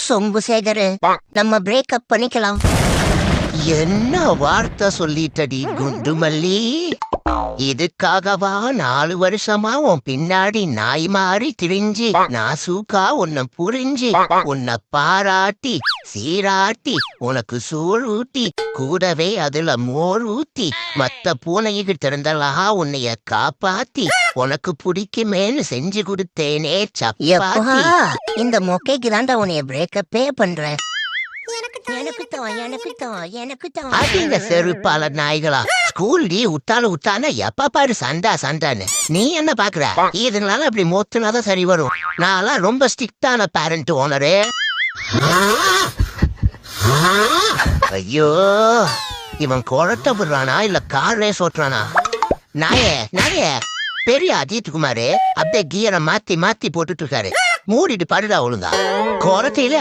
சொம்பு சேகரு, நம்ம பிரேக்கப் பண்ணிக்கலாம். என்ன வார்த்தை சொல்லிட்டடி குண்டுமல்லி? இதுக்காகவா 4 வருஷமா உன் பின்னாடி நாய் மாறி திரிஞ்சு நாசூக்கா உன்னை புரிஞ்சு உன்னை பாராட்டி சீராட்டி உனக்கு சோறு ஊட்டி கூடவே அதுல மோர் ஊத்தி மத்த பூனைகிட்ட இருந்தலா உன்னைய காப்பாத்தி உனக்கு பிடிக்குமேன்னு செஞ்சு கொடுத்தேனே சப்பாத்தி. இந்த மொக்கைக்கு தாண்டா உன்னைய பிரேக்கப்பே பண்றேன். அதிக செருப்பால நாய்களா ஸ்கூல்லி உத்தான எப்ப பாரு சண்டான்னு நீ என்ன பாக்குற? இதுனால அப்படி மொத்துனாதான் சரி வரும். நான் ரொம்ப ஸ்ட்ரிக்டான பேரண்ட் ஓனரு. ஐயோ, இவன் குழட்ட விடுறானா இல்ல கார் ரேஸ் ஓட்டுறானா? நாயே பெரிய அஜித் குமாரு அப்படியே கியரை மாத்தி போட்டுட்டு இருக்காரு. மூடிட்டு பாடுடா ஒழுங்கா. குறத்தையில